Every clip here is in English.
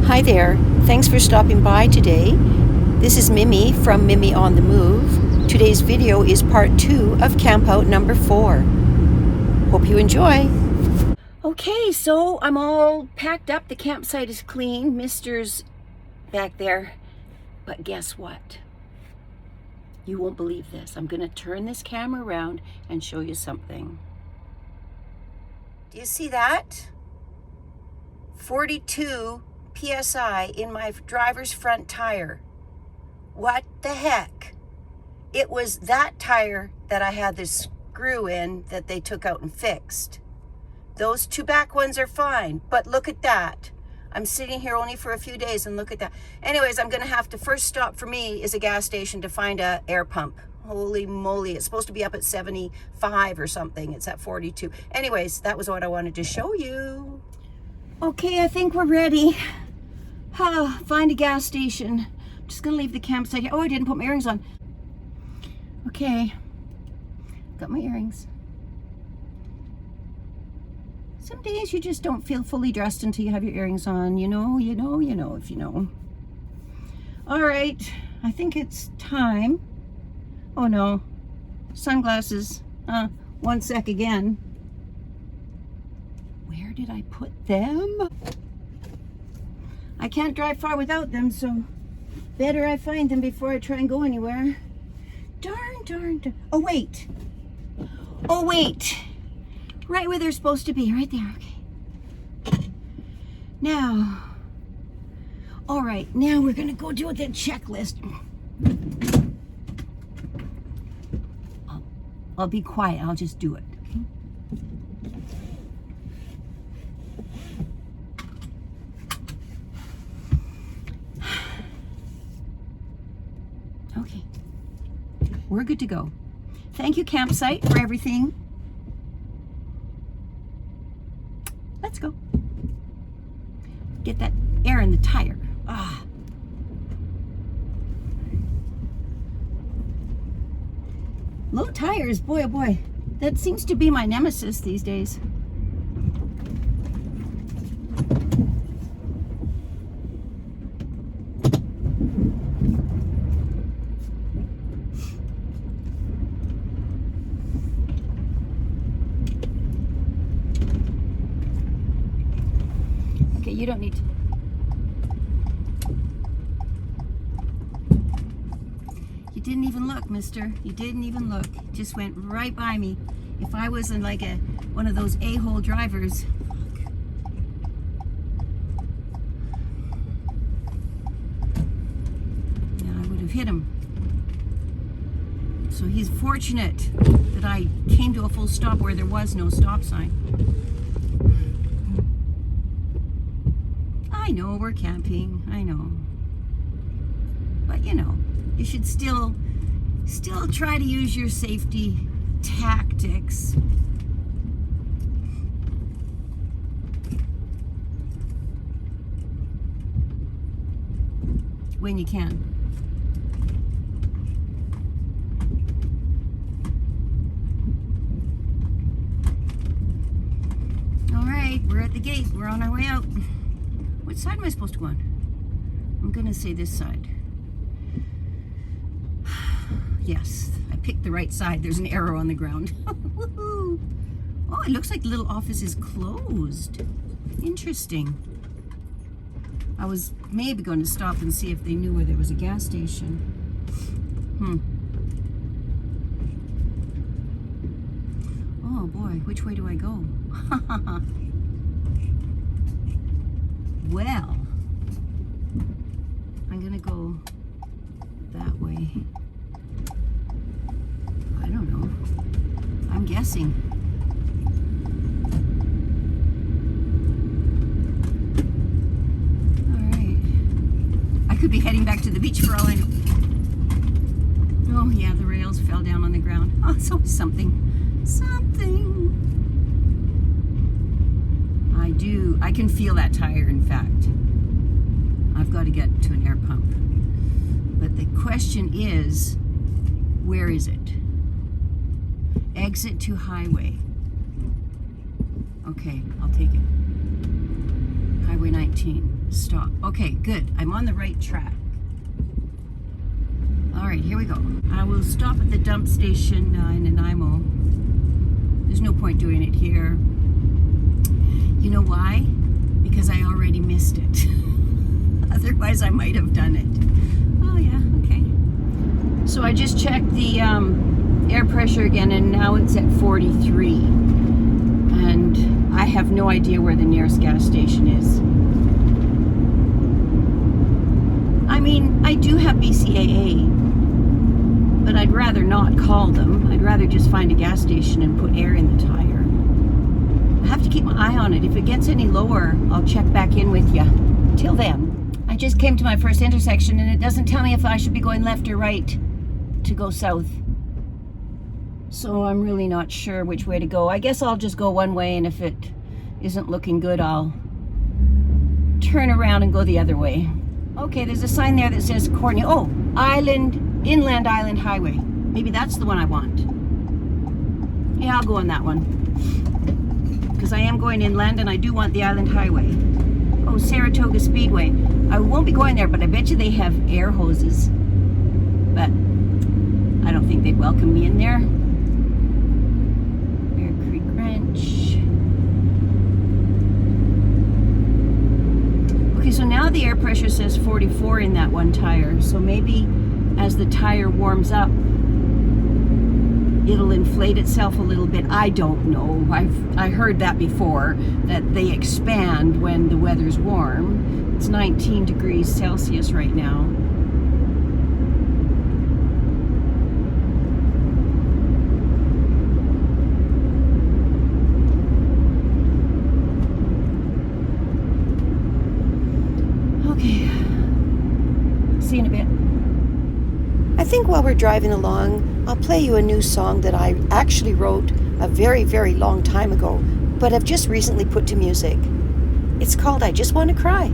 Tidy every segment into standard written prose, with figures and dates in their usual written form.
Hi there, thanks for stopping by today. This is Mimi from Mimi on the Move. Today's video is part 2 of campout number 4. Hope you enjoy. Okay, so I'm all packed up. The campsite is clean. Mister's back there. But guess what? You won't believe this. I'm gonna turn this camera around and show you something. Do you see that? 42 PSI in my driver's front tire. What the heck? It was that tire that I had this screw in that they took out and fixed. Those two back ones are fine, but look at that. I'm sitting here only for a few days and look at that. Anyways, I'm gonna have to, first stop for me is a gas station to find a air pump. Holy moly, it's supposed to be up at 75 or something. It's at 42. Anyways, that was what I wanted to show you. Okay, I think we're ready. Find a gas station. I'm just gonna leave the campsite. Oh, I didn't put my earrings on. Okay, got my earrings. Some days you just don't feel fully dressed until you have your earrings on. You know if you know. All right, I think it's time. Oh no, sunglasses. One sec again. Where did I put them? I can't drive far without them, so better I find them before I try and go anywhere. Darn. Oh wait. Right where they're supposed to be, right there, okay. Now, all right, now we're gonna go do the checklist. I'll be quiet, I'll just do it, okay? Okay, we're good to go. Thank you, campsite, for everything. Let's go. Get that air in the tire. Low tires, boy oh boy. That seems to be my nemesis these days. Okay, you don't need to. You didn't even look, mister. You didn't even look. You just went right by me. If I was in like one of those a-hole drivers. Yeah, I would have hit him. So he's fortunate that I came to a full stop where there was no stop sign. I know we're camping, I know. But you know, you should still try to use your safety tactics. When you can. All right, we're at the gate. We're on our way out. Which side am I supposed to go on? I'm gonna say this side. Yes, I picked the right side. There's an arrow on the ground. Woohoo! Oh, it looks like the little office is closed. Interesting. I was maybe going to stop and see if they knew where there was a gas station. Oh boy, which way do I go? Well, I'm gonna go that way. I don't know. I'm guessing. All right. I could be heading back to the beach for all I know. Oh yeah, the rails fell down on the ground. Oh, it's always something. I can feel that tire, in fact. I've got to get to an air pump. But the question is, where is it? Exit to highway. Okay, I'll take it. Highway 19. Stop. Okay, good. I'm on the right track. All right, here we go. I will stop at the dump station in Nanaimo. There's no point doing it here. You know why? Because I already missed it. Otherwise, I might have done it. Oh, yeah, okay. So I just checked the air pressure again, and now it's at 43. And I have no idea where the nearest gas station is. I mean, I do have BCAA, but I'd rather not call them. I'd rather just find a gas station and put air in the tire. I have to keep my eye on it. If it gets any lower, I'll check back in with you. Till then, I just came to my first intersection and it doesn't tell me if I should be going left or right to go south. So I'm really not sure which way to go. I guess I'll just go one way, and if it isn't looking good, I'll turn around and go the other way. Okay, there's a sign there that says Corny. Oh, Inland Island Highway. Maybe that's the one I want. Yeah, I'll go on that one. Because I am going inland and I do want the Island Highway. Oh, Saratoga Speedway. I won't be going there, but I bet you they have air hoses. But I don't think they'd welcome me in there. Bear Creek Ranch. Okay, so now the air pressure says 44 in that one tire. So maybe as the tire warms up, it'll inflate itself a little bit. I don't know. I heard that before, that they expand when the weather's warm. It's 19 degrees Celsius right now. Okay. See you in a bit. I think while we're driving along, I'll play you a new song that I actually wrote a very, very long time ago, but I've just recently put to music. It's called I Just Want to Cry.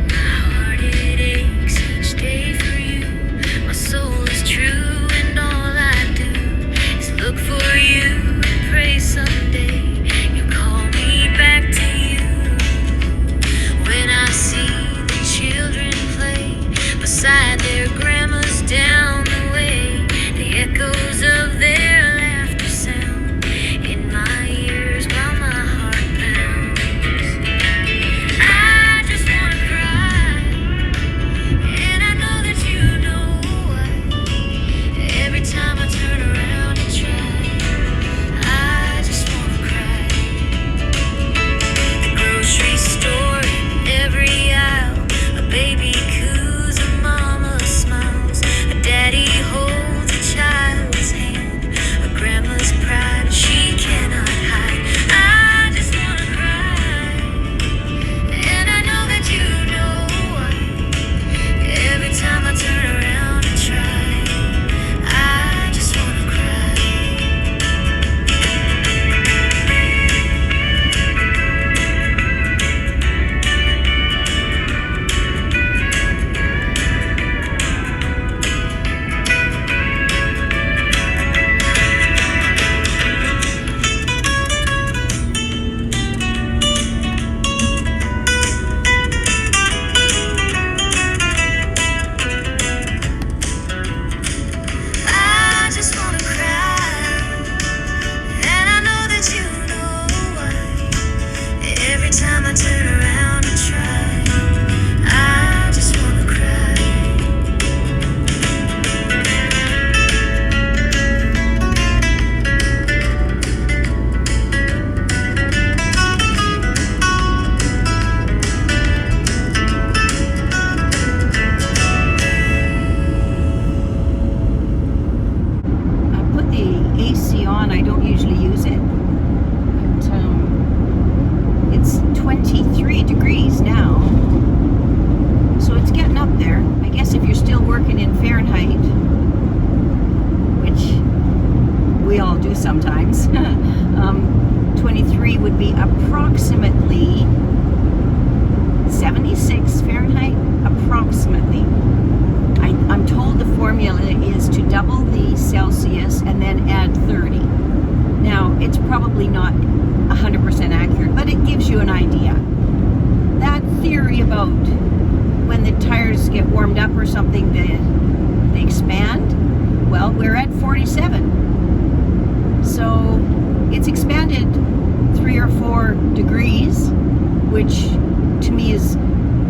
My heart it aches get warmed up or something, they expand. Well, we're at 47. So it's expanded 3 or 4 degrees, which to me is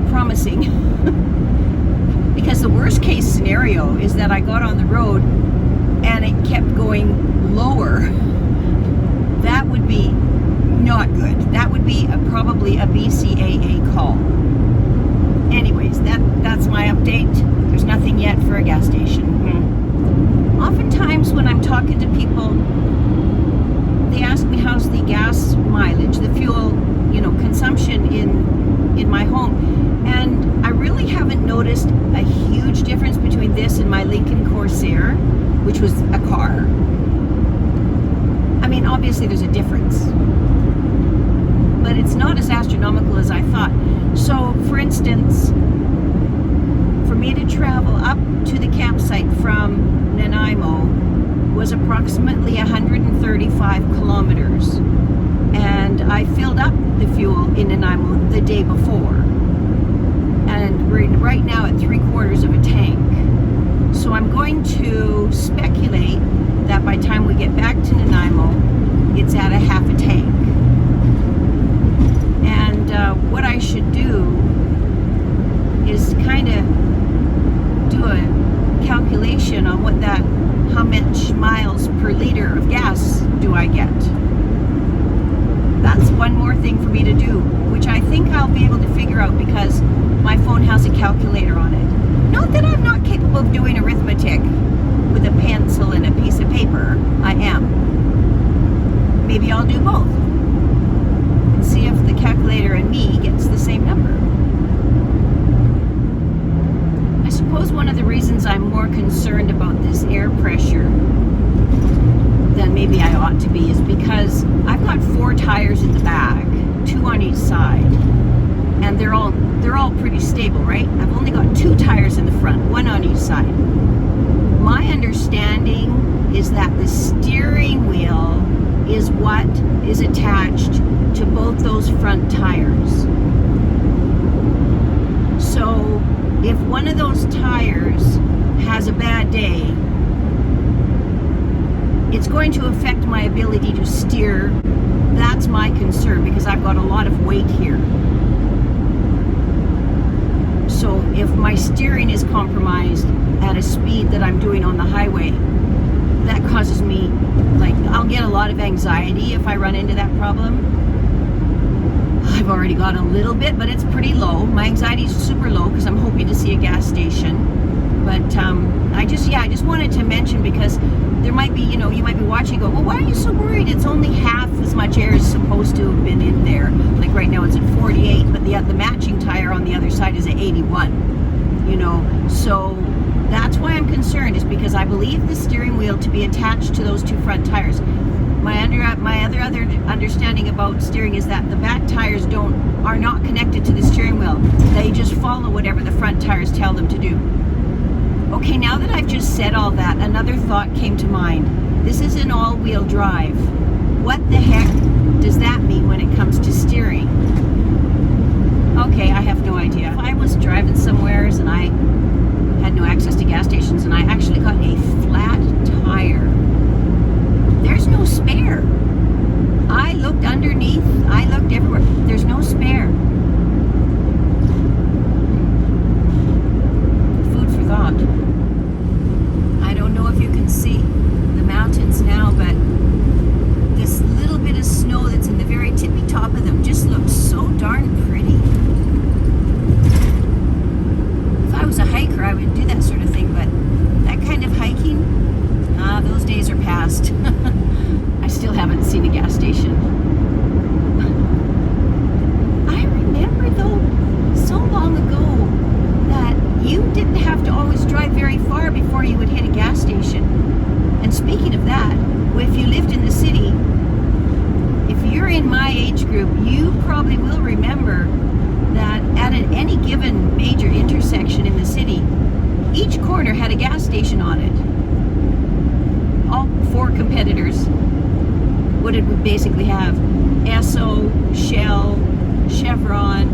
promising. Because the worst case scenario is that I got on the road and it kept going lower. That would be not good. That would be probably a BCAA call. Anyways, that's my update. There's nothing yet for a gas station. Oftentimes when I'm talking to people, they ask me how's the gas mileage, the fuel, consumption in my home. And I really haven't noticed a huge difference between this and my Lincoln Corsair, which was a car. I mean, obviously there's a difference, but it's not as astronomical as I thought. So, for instance, for me to travel up to the campsite from Nanaimo was approximately 135 kilometers. And I filled up the fuel in Nanaimo the day before. And we're right now at 3/4 of a tank. So I'm going to speculate that by the time we get back to Nanaimo, it's at a half a tank. And what I should do is kind of do a calculation on how much miles per liter of gas do I get. That's one more thing for me to do, which I think I'll be able to figure out because my phone has a calculator on it. Not that I'm not capable of doing arithmetic with a pencil and a piece of paper. I am. Maybe I'll do both and see if the calculator and me gets the same number. I suppose one of the reasons I'm more concerned about this air pressure than maybe I ought to be is because I've got 4 tires in the back, 2 on each side, and they're all pretty stable, right? I've only got 2 tires in the front, 1 on each side. My understanding is that the steering wheel is what is attached to both those front tires. So if one of those tires has a bad day, it's going to affect my ability to steer. That's my concern because I've got a lot of weight here. So if my steering is compromised at a speed that I'm doing on the highway, that causes me, I'll get a lot of anxiety if I run into that problem. I've already got a little bit, but it's pretty low. My anxiety is super low because I'm hoping to see a gas station. But I just wanted to mention because there might be, you might be watching and go, well, why are you so worried? It's only half as much air is supposed to have been in there. Like right now it's at 48, but the matching tire on the other side is at 81. So that's why I'm concerned, is because I believe the steering wheel to be attached to those 2 front tires. My other understanding about steering is that the back tires are not connected to the steering wheel. They just follow whatever the front tires tell them to do. Okay, now that I've just said all that, another thought came to mind. This is an all-wheel drive. What the heck does that mean when it comes to steering? Okay, I have no idea. If I was driving somewheres and I had no access to gas stations and I actually got a flat tire, there's no spare. I looked underneath, I looked everywhere. There's no spare. Food for thought. I don't know if you can see the mountains now, but this little bit of snow that's in the very tippy top of them just looks so darn pretty. If I was a hiker, I would do that sort of thing, but that kind of hiking, those days are past. I still haven't seen a gas station. I remember though, so long ago, that you didn't have to always drive very far before you would hit a gas station. And speaking of that, if you lived in the city, if you're in my age group, you probably will remember that at any given major intersection in the city, each corner had a gas station on it. All 4 competitors. What did we basically have? Esso, Shell, Chevron.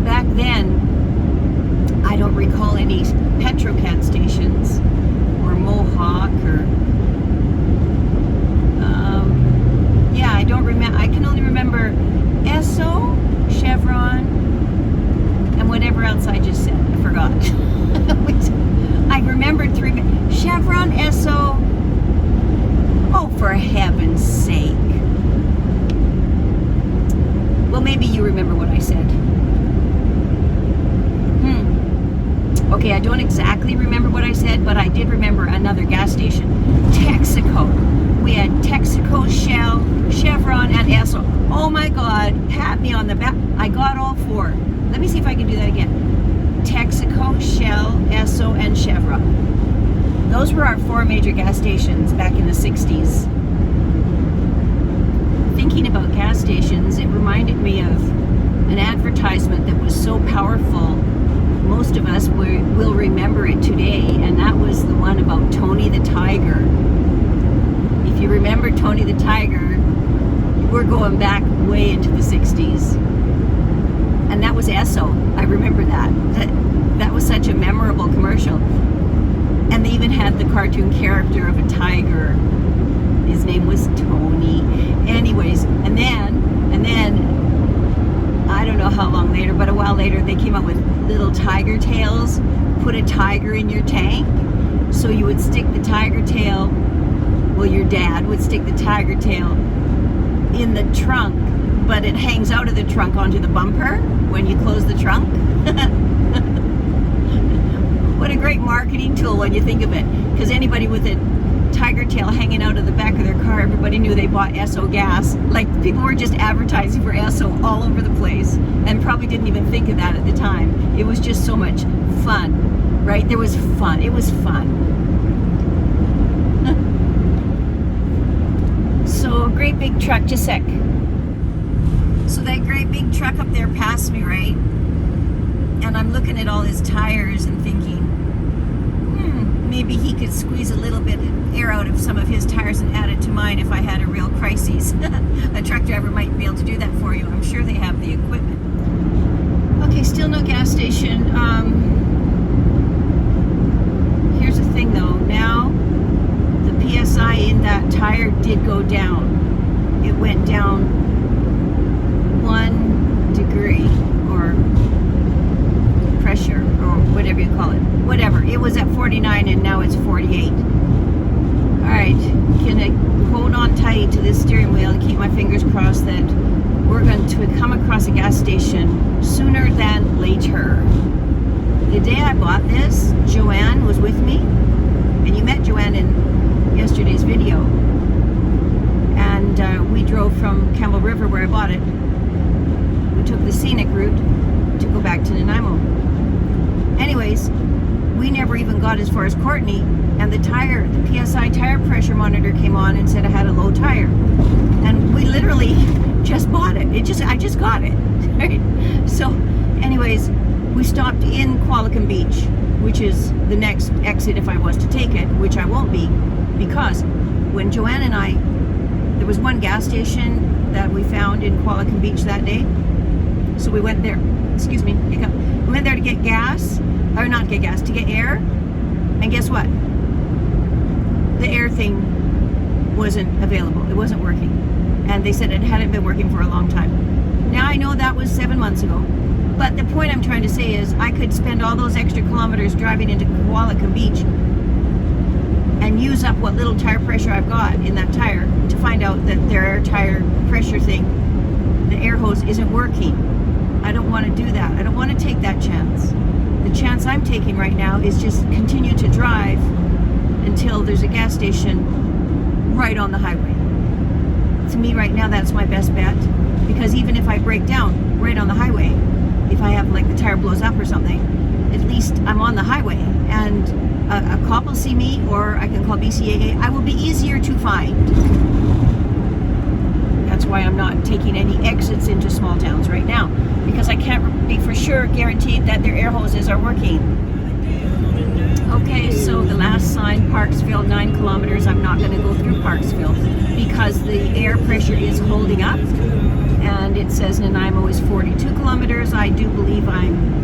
Back then I don't recall any Petrocat stations or Mohawk or yeah, I don't remember. I can only remember Esso, Chevron, and whatever else I just said. I forgot. I remembered three. Chevron, Esso. Oh, for heaven's sake. Well, maybe you remember what I said. Okay, I don't exactly remember what I said, but I did remember another gas station. Texaco. We had Texaco, Shell, Chevron, and Esso. Oh my God, pat me on the back. I got all four. Let me see if I can do that again. Texaco, Shell, Esso, and Chevron. Those were our four major gas stations back in the 60s. Thinking about gas stations, it reminded me of an advertisement that was so powerful, most of us will remember it today, and that was the one about Tony the Tiger. If you remember Tony the Tiger, we're going back way into the 60s. And that was Esso. I remember that. That was such a memorable commercial. And they even had the cartoon character of a tiger. His name was Tony. Anyways, and then I don't know how long later, but a while later, they came out with little tiger tails. Put a tiger in your tank. So you would stick the tiger tail, well, your dad would stick the tiger tail in the trunk, but it hangs out of the trunk onto the bumper when you close the trunk. What a great marketing tool when you think of it. Because anybody with a tiger tail hanging out of the back of their car, everybody knew they bought Esso gas. Like, people were just advertising for Esso all over the place and probably didn't even think of that at the time. It was just so much fun, right? There was fun. It was fun. So a great big truck, just a sec. So that great big truck up there passed me, right? And I'm looking at all his tires and thinking, maybe he could squeeze a little bit of air out of some of his tires and add it to mine if I had a real crisis. A truck driver might be able to do that for you. I'm sure they have the equipment. Okay, still no gas station. Here's the thing though, now the PSI in that tire did go down. It went down 1 degree, or pressure, or whatever you call it. Whatever. It was at 49 and now it's 48. Alright, can I hold on tight to this steering wheel and keep my fingers crossed that we're going to come across a gas station sooner than later. The day I bought this, Joanne was with me, and you met Joanne in yesterday's video. And we drove from Campbell River, where I bought it. We took the scenic route to go back to Nanaimo. Anyways, we never even got as far as Courtney, and the PSI tire pressure monitor came on and said I had a low tire. And we literally just bought it. I just got it. Right? So, anyways, we stopped in Qualicum Beach, which is the next exit if I was to take it, which I won't be, because when Joanne and I, there was one gas station that we found in Qualicum Beach that day. So we went there, excuse me, hiccup. We went there to get gas, or not get gas, to get air. And guess what? The air thing wasn't available. It wasn't working. And they said it hadn't been working for a long time. Now I know that was 7 months ago. But the point I'm trying to say is I could spend all those extra kilometers driving into Qualicum Beach and use up what little tire pressure I've got in that tire to find out that their air tire pressure thing, the air hose, isn't working. I don't want to do that. I don't want to take that chance. The chance I'm taking right now is just continue to drive until there's a gas station right on the highway. To me right now, that's my best bet, because even if I break down right on the highway, if I have, like, the tire blows up or something, at least I'm on the highway, and a cop will see me, or I can call BCAA. I will be easier to find. That's why I'm not taking any exits into small towns right now, because I can't be for sure guaranteed that their air hoses are working. Okay, so the last sign, Parksville, 9 kilometers. I'm not going to go through Parksville because the air pressure is holding up, and it says Nanaimo is 42 kilometers. I do believe I'm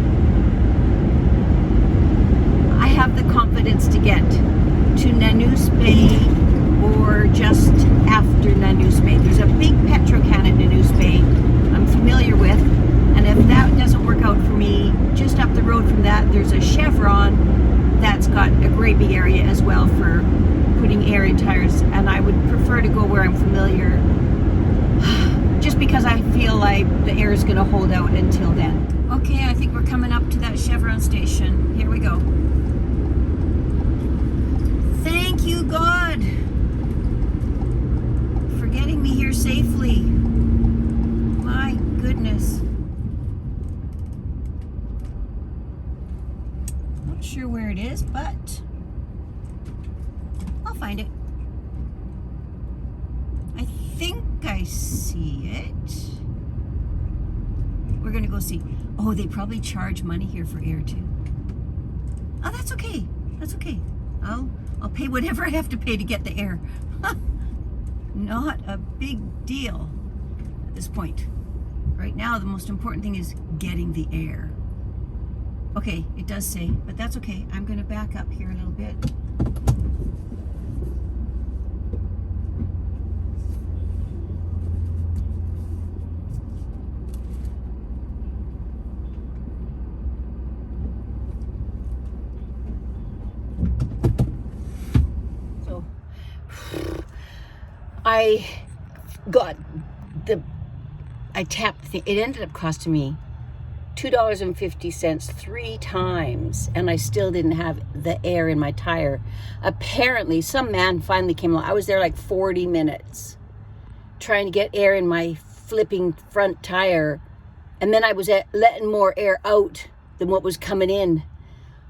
there's a Chevron that's got a great big area as well for putting air in tires, and I would prefer to go where I'm familiar, just because I feel like the air is going to hold out until then. Okay, I think we're coming up to that Chevron station. Here we go. Thank you, God, for getting me here safely. My goodness. Not sure where it is, but I'll find it. I think I see it. We're gonna go see. Oh, they probably charge money here for air too. Oh, that's okay. That's okay. I'll pay whatever I have to pay to get the air. Not a big deal at this point. Right now, the most important thing is getting the air. Okay, it does say, but that's okay. I'm gonna back up here a little bit. I tapped the thing. It ended up costing me $2.50 3 times, and I still didn't have the air in my tire. Apparently, some man finally came along. I was there like 40 minutes trying to get air in my flipping front tire, and then I was letting more air out than what was coming in.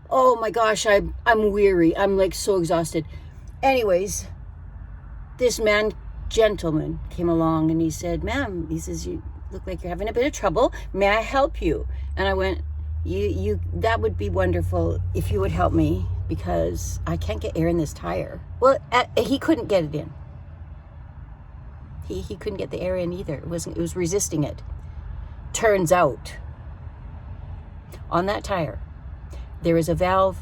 Oh my gosh, I'm weary. I'm like so exhausted. Anyways, this gentleman came along and he said, "Ma'am," he says, "you look like you're having a bit of trouble. May I help you?" And I went, you that would be wonderful if you would help me, because I can't get air in this tire." Well, he couldn't get it in. He couldn't get the air in either. It was resisting it. Turns out, on that tire, there is a valve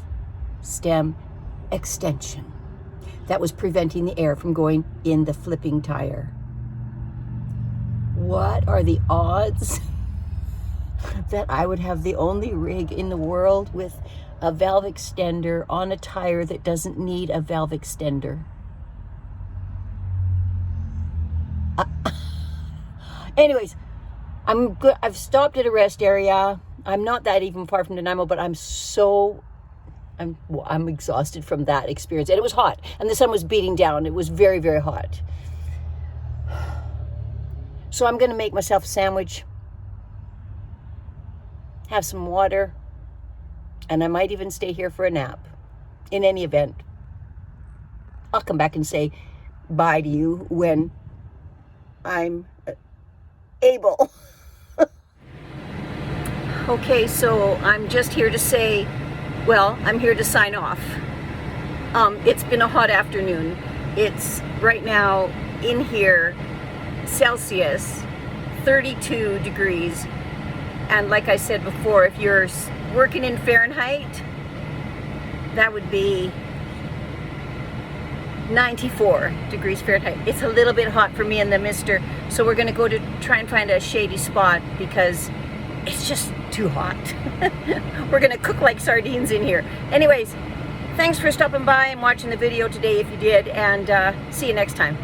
stem extension that was preventing the air from going in the flipping tire. What are the odds that I would have the only rig in the world with a valve extender on a tire that doesn't need a valve extender? Anyways, I'm good. I've stopped at a rest area. I'm not that even far from Nanaimo, but I'm exhausted from that experience. And it was hot, and the sun was beating down. It was very, very hot. So I'm going to make myself a sandwich, have some water, and I might even stay here for a nap. In any event, I'll come back and say bye to you when I'm able. Okay, so I'm just here to say, well, I'm here to sign off. It's been a hot afternoon. It's right now in here, Celsius, 32 degrees. And like I said before, if you're working in Fahrenheit, that would be 94 degrees Fahrenheit. It's a little bit hot for me and the MrMyster, so we're gonna go to try and find a shady spot because it's just too hot. We're gonna cook like sardines in here. Anyways, thanks for stopping by and watching the video today if you did, and see you next time.